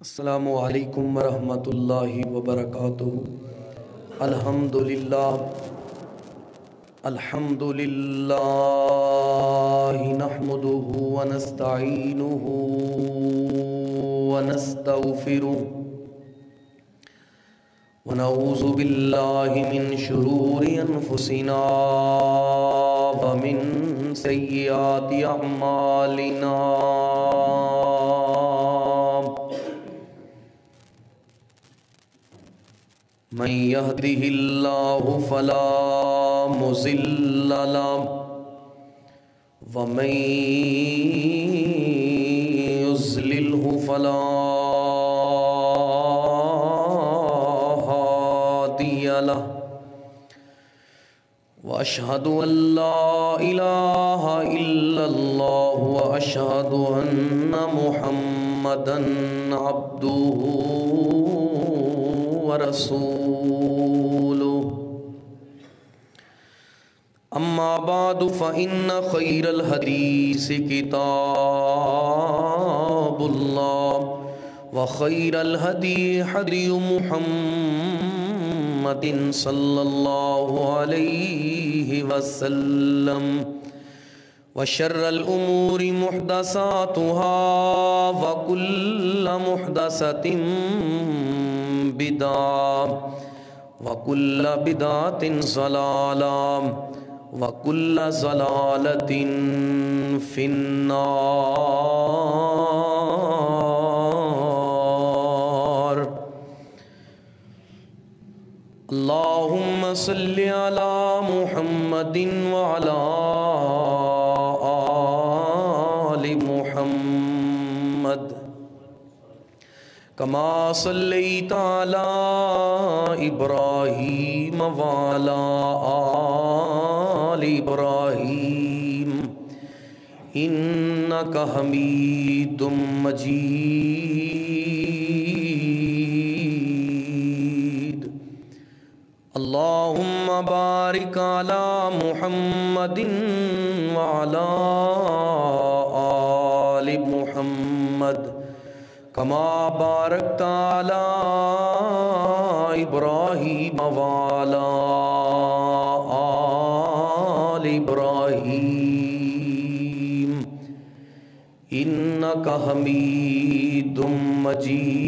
السلام علیکم ورحمۃ اللہ وبرکاتہ۔ الحمدللہ نحمده ونستعینه ونستغفره ونعوذ باللہ من شرور انفسنا ومن سیئات اعمالنا، من يهده الله فلا مضل له ومن يضلله فلا هادي له، وأشهد أن لا إله إلا الله وأشهد أن محمدًا عبده ورسوله، أما بعد فإن خير الحديث كتاب الله، وخير الهدي هدي محمد صلى الله عليه وسلم، وشر الأمور محدثاتها وكل محدثة بدعة وكل بدعة ضلالة وكل ضلالة في النار۔ اللهم صل على محمد وعلى آل محمد كما صليت على إبراهيم وعلى آل إبراهيم إنك حميد مجيد۔ اللهم بارك على محمد وعلى آل محمد كما باركت على إبراهيم وعلى آل إبراهيم إنك حميد مجيد۔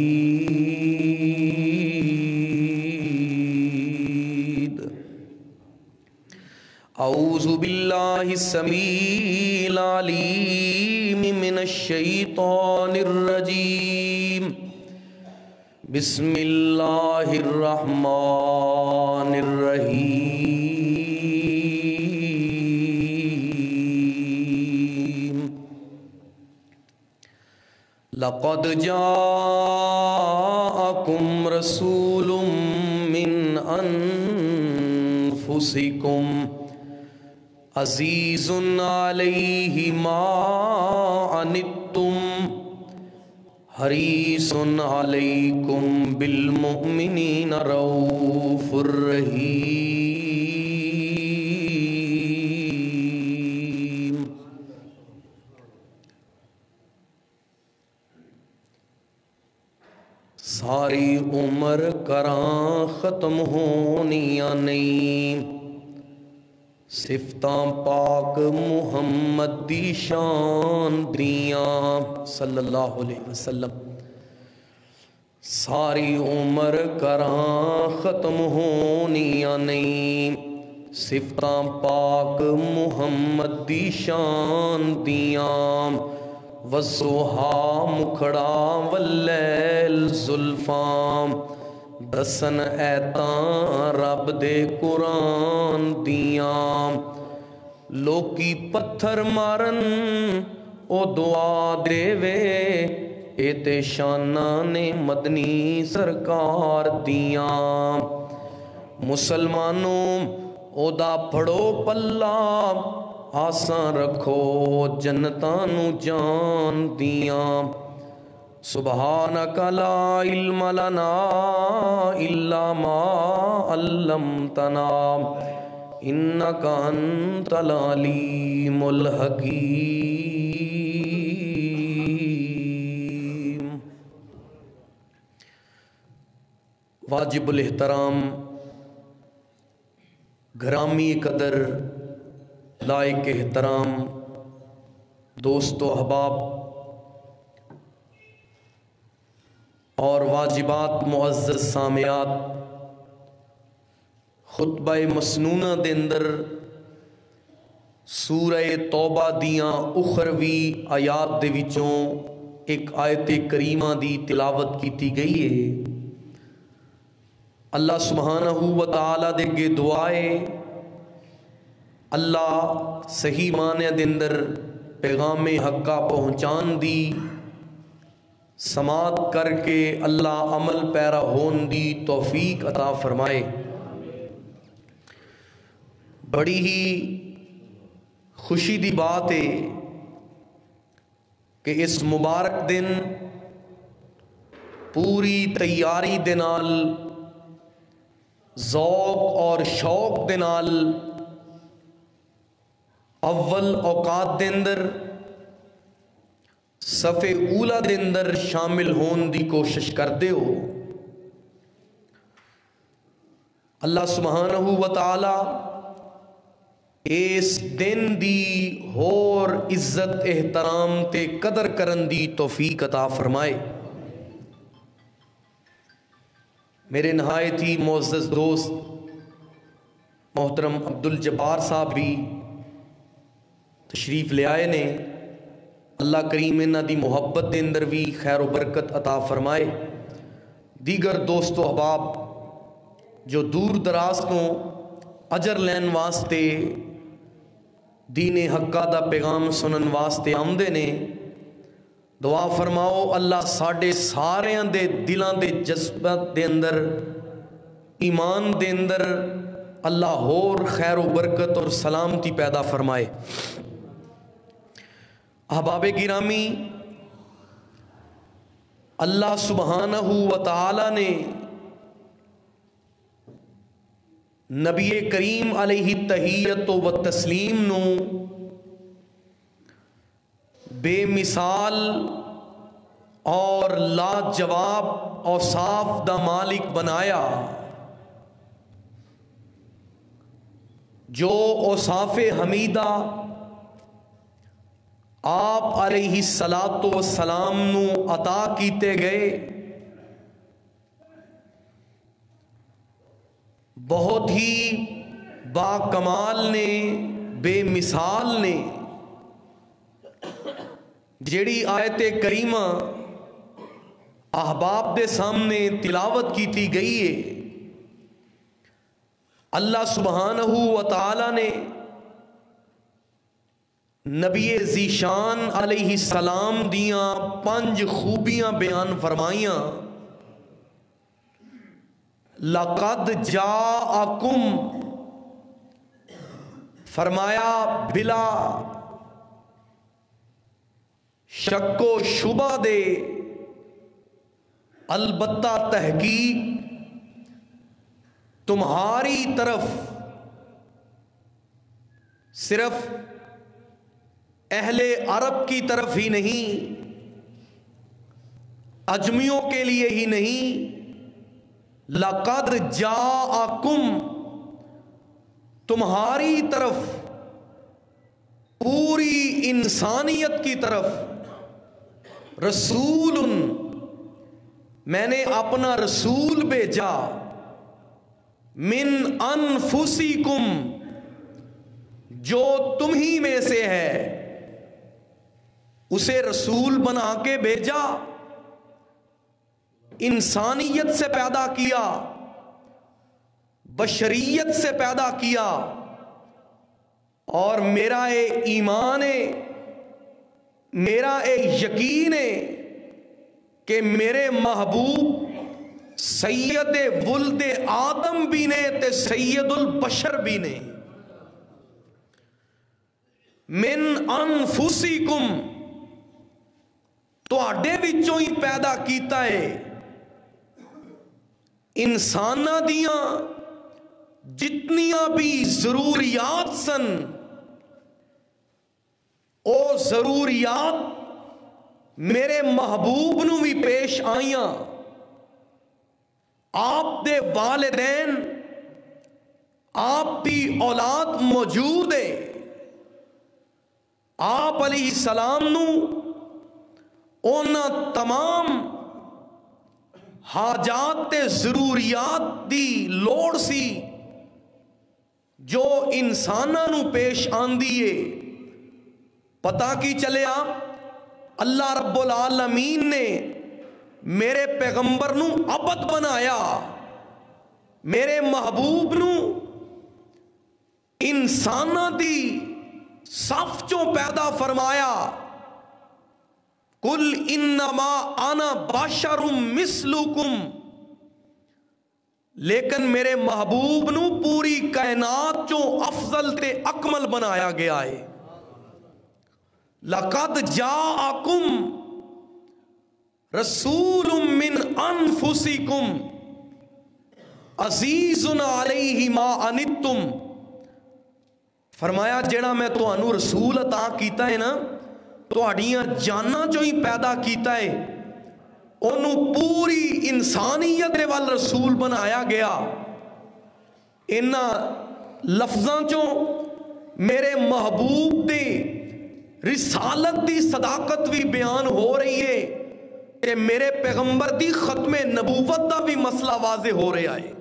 أعوذ بالله السميع العليم من الشيطان الرجيم، بسم الله الرحمن الرحيم۔ لقد جاءكم رسول من أنفسكم عزيز عليه ما عنتم حريص عليكم بالمؤمنين رؤوف رحيم۔ ساری عمر کراں ختم ہونیاں نہیں، صفتاں پاک محمد دی شان دیاں صلی اللہ علیہ وسلم۔ ساری عمر کراں ختم ہونیاں نہیں، صفتاں پاک محمد دی شان دیاں، والضحیٰ مکھڑا واللیل زلفاں، دسن ایتاں رب دے قرآن دیاں، لوکی پتھر مارن او دعا دے وے، اے تے شاناں نے مدنی سرکار دیاں۔ مسلمانوں او دا پھڑو پلہ، آساں رکھو جنتاں نو جان دیاں۔ سبحانک لا علم لنا الا ما علمتنا انک انت العلیم الحکیم۔ واجب الاحترام، گرامی قدر، لائق احترام دوست و احباب اور واجبات معزز سامعات، خطبہ مسنونہ دے اندر سورہ توبہ دیاں اخروی آیات دے وچوں ایک آیت کریمہ دی تلاوت کیتی گئی ہے۔ اللہ سبحانہ و تعالیٰ دے گے دعائے اللہ صحیح معنی دے اندر پیغام حقہ پہنچان دی، سماعت کر کے اللہ عمل پیرا ہون دی توفیق عطا فرمائے۔ بڑی ہی خوشی دی بات ہے کہ اس مبارک دن پوری تیاری دے نال، ذوق اور شوق دے نال اول اوقات دے اندر صف اولا دے اندر شامل ہون دی کوشش کردے ہو۔ اللہ سبحانہ و تعالی اس دن دی ہور عزت احترام تے قدر کرن دی توفیق عطا فرمائے۔ میرے نہایت ہی معزز دوست محترم عبدالجبار صاحب بھی تشریف لے آئے نے، اللہ کریم انہاں دی محبت دے اندر بھی خیر و برکت عطا فرمائے۔ دیگر دوست و احباب جو دور دراز کو اجر لین واسطے دین حقہ دا پیغام سنن واسطے آمدے نے، دعا فرماؤ اللہ ساڈے ساریاں دے دلاں دے جذبات دے اندر، ایمان دے اندر اللہ ہور خیر و برکت اور سلامتی پیدا فرمائے۔ احباب گرامی، اللہ سبحانہ و تعالی نے نبی کریم علیہ تحیت و تسلیم نو بے مثال اور لاجواب اوصاف دا مالک بنایا، جو اوصاف حمیدہ آپ علیہ الصلاۃ والسلام نو عطا کیتے گئے، بہت ہی با کمال نے، بے مثال نے۔ جیڑی آیت کریمہ احباب دے سامنے تلاوت کیتی گئی ہے، اللہ سبحانہ و تعالی نے نبی ذیشان علیہ السلام دیاں 5 خوبیاں بیان فرمائیاں۔ لَقَدْ جَاءَكُمْ، فرمایا بلا شک و شبہ دے، البتہ تحقیق تمہاری طرف، صرف اہل عرب کی طرف ہی نہیں، اجمیوں کے لیے ہی نہیں، لَقَدْ جَاءَكُمْ تمہاری طرف، پوری انسانیت کی طرف، رسول میں نے اپنا رسول بھیجا، من انفسکم جو تم ہی میں سے ہے، اسے رسول بنا کے بھیجا، انسانیت سے پیدا کیا، بشریت سے پیدا کیا، اور میرا ایمان ہے، میرا یقین ہے کہ میرے محبوب سید ولد آدم بھی نے تے سید البشر بھی نے۔ من انفسکم تواڈے وچوں ہی پیدا کیتا ہے، انساناں دیاں جتنیاں بھی ضروریات سن، او ضروریات میرے محبوب نو بھی پیش آئیاں، آپ دے والدین آپ دی اولاد موجود ہے. آپ علیہ السلام نو اونا تمام حاجات تے ضروریات دی لوڑ سی جو انساناں نو پیش آندی ہے. پتہ کی چلیا اللہ رب العالمین نے میرے پیغمبر نو عبد بنایا, میرے محبوب نو انساناں دی صف چوں پیدا فرمایا. قل انما انا بشر مثلکم, لیکن میرے محبوب نو پوری کائنات چوں افضل تے اکمل بنایا گیا ہے. لقد جاءکم رسول من انفسکم عزیز علیہ ما عنتم. فرمایا جیڑا میں تانوں رسول عطا کیتا ہے نا, تہاڈیاں جاناں چوں ہی پیدا کیتا ہے, انہوں پوری انسانیت دے وال رسول بنایا گیا. انہاں لفظاں چوں میرے محبوب دے رسالت دی صداقت بھی بیان ہو رہی ہے کہ میرے پیغمبر دی ختم نبوت دا بھی مسئلہ واضح ہو رہا ہے.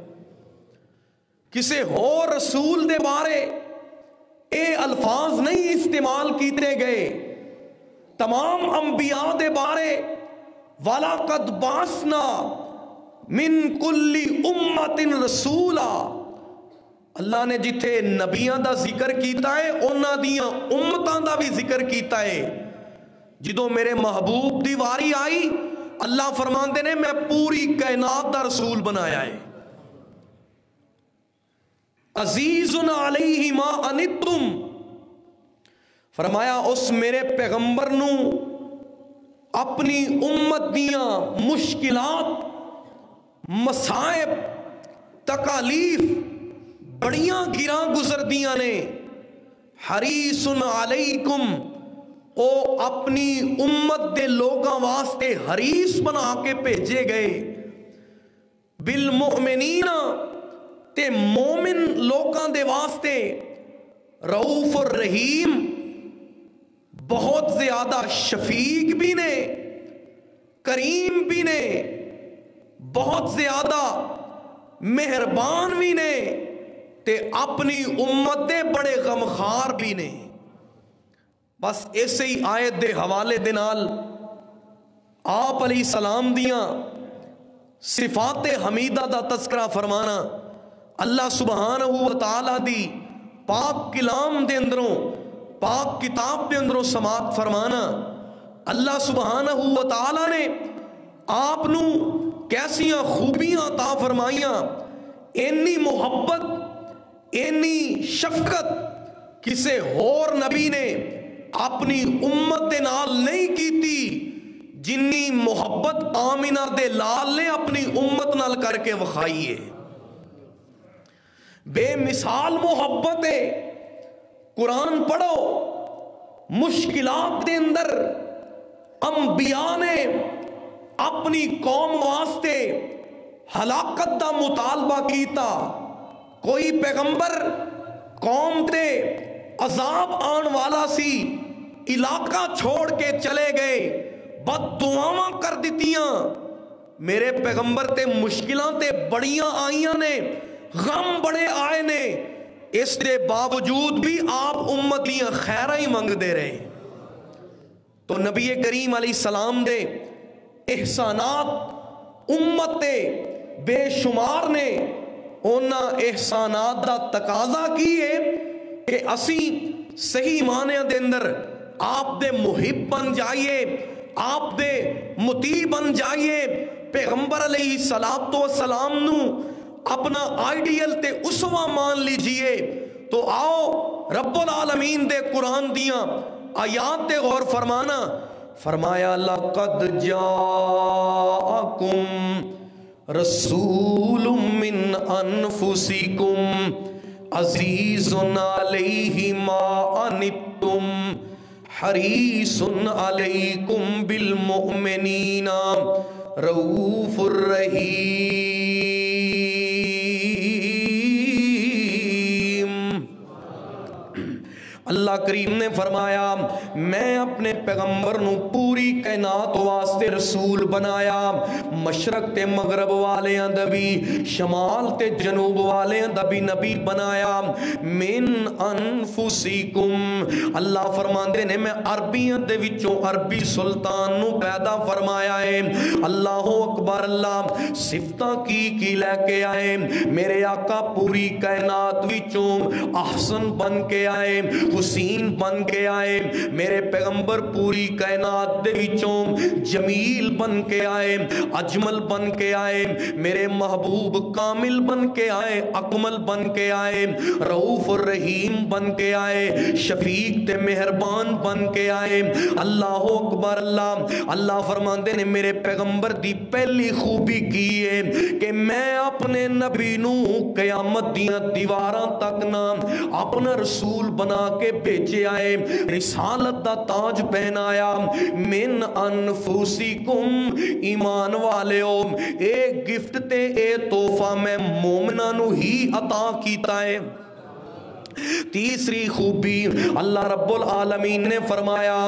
کسے ہو رسول دے بارے اے الفاظ نہیں استعمال کیتے گئے. تمام انبیاء دے بارے وَلَقَدْ بَعَثْنَا مِن كُلِّ أُمَّةٍ رَسُولًا, اللہ نے جتھے نبیاں دا ذکر کیتا ہے انہاں دیاں امتاں دا بھی ذکر کیتا ہے. جدوں میرے محبوب دی واری آئی اللہ فرماندے نے میں پوری کائنات دا رسول بنایا ہے. عزیز علیہ ما عنتم, فرمایا اس میرے پیغمبر نو اپنی امت دیاں مشکلات مصائب تکالیف بڑیاں گراں گزر دیاں نے. حریص علیکم, او اپنی امت دے لوگاں واسطے حریص بنا کے بھیجے گئے. بالمؤمنین, تے مومن لوگاں دے واسطے رؤوف الرحیم, بہت زیادہ شفیق بھی نے, کریم بھی نے, بہت زیادہ مہربان بھی نے, تے اپنی امت دے بڑے غمخار بھی نے. بس ایسے ہی آیت دے حوالے دے نال آپ علیہ السلام دیاں صفات حمیدہ دا تذکرہ فرمانا, اللہ سبحانہ و تعالی دی پاک کلام دے اندروں پاک کتاب دے اندروں سماعت فرمانا. اللہ سبحانہ و تعالی نے آپ نو کیسیاں خوبیاں عطا فرمائیاں, اینی محبت اینی شفقت کسے اور نبی نے اپنی امت دے نال نہیں کیتی جنی محبت آمینہ دے لال نے اپنی امت نال کر کے وکھائی ہے. بے مثال محبت ہے. قرآن پڑھو, مشکلات دے اندر انبیاء نے اپنی قوم واسطے ہلاکت دا مطالبہ کیتا. کوئی پیغمبر قوم تے عذاب آن والا سی, علاقہ چھوڑ کے چلے گئے, بد دعاواں کر دیتیاں. میرے پیغمبر تے مشکلاں تے بڑیاں آئیاں نے, غم بڑے آئے نے, اس دے باوجود بھی آپ امت دیاں خیرہ ہی منگ دے رہے. تو نبی کریم علیہ السلام دے احسانات امت تے بے شمار نے. اونا احسانات دا تقاضا کی ہے کہ اسی صحیح معنی دے اندر آپ دے محب بن جائیے, آپ دے مطیع بن جائیے. پیغمبر علیہ السلام نو اپنا آئیڈیل تے اسوہ مان لیجئے. تو آؤ رب العالمین دے قرآن دیاں آیات تے غور فرمانا. فرمایا لقد جاءکم رسول من انفسکم عزیز علیہ ما عنتم حریص علیکم بالمؤمنین رؤوف الرحیم. اللہ کریم نے فرمایا میں اپنے پیغمبر نو پوری کائنات واسطے رسول بنایا، مشرق تے مغرب والیاں دا بھی، شمال تے جنوب والیاں دا بھی نبی بنایا۔ من انفسکم، اللہ فرماندے نے میں عربیاں دے وچوں عربی سلطان نو پیدا فرمایا ہے۔ اللہ اکبر، اللہ صفتاں کی لے کے آئے، میرے آقا پوری کائنات وچوں احسن بن کے آئے، حسین بن کے آئے، میرے پیغمبر پوری کائنات دے وچوں جمیل بن کے آئے، اجمل بن کے آئے، میرے محبوب کامل بن کے آئے، اکمل بن کے آئے، رؤوف الرحیم بن کے آئے، شفیق تے مہربان بن کے آئے۔ اللہ اکبر، اللہ فرماندے نے میرے پیغمبر دی پہلی خوبی کی ہے کہ میں اپنے نبی نو قیامت دیاں دیواراں تک نہ اپنا رسول بنا کے بھیجے آئے، رسالت دا تاج پہنایا۔ من انفسکم، ایمان والیو ایک گفٹ تے اے تحفہ میں مومنہ نو ہی عطا کیتا ہے۔ تیسری خوبی اللہ رب العالمین نے فرمایا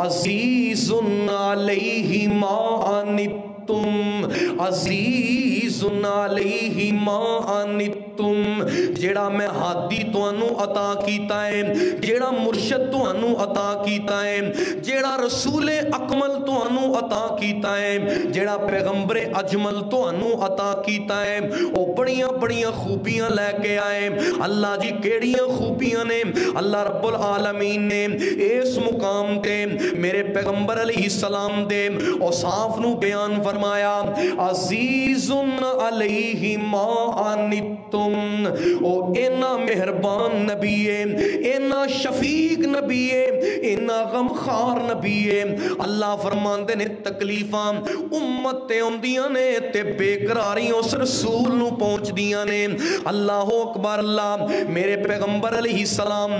عزیز علیہ ما عنتم، عزیز علیہ ما عنتم، جیڑا میں ہادی توانو عطا کیتا ہے، جیڑا مرشد توانو عطا کیتا ہے، جیڑا رسول اکمل توانو عطا کیتا ہے، جیڑا پیغمبر اجمل توانو عطا کیتا ہے، او بڑیاں بڑیاں خوبیاں لے کے آئے۔ اللہ جی کیڑیاں خوبیاں نے اللہ رب العالمین نے اس مقام تے میرے پیغمبر علیہ السلام دے اوصاف نو بیان فرمایا عزیز علیہ ما عنتم، او اینا مہربان نبی ہے، اینا شفیق نبی ہے، اینا غمخوار نبی ہے۔ اللہ فرماندے نے تکلیفاں امت تے ہوندیاں نے تے بے قراری اس رسول نو پہنچ دیاں نے۔ اللہ اکبر، اللہ میرے پیغمبر علیہ السلام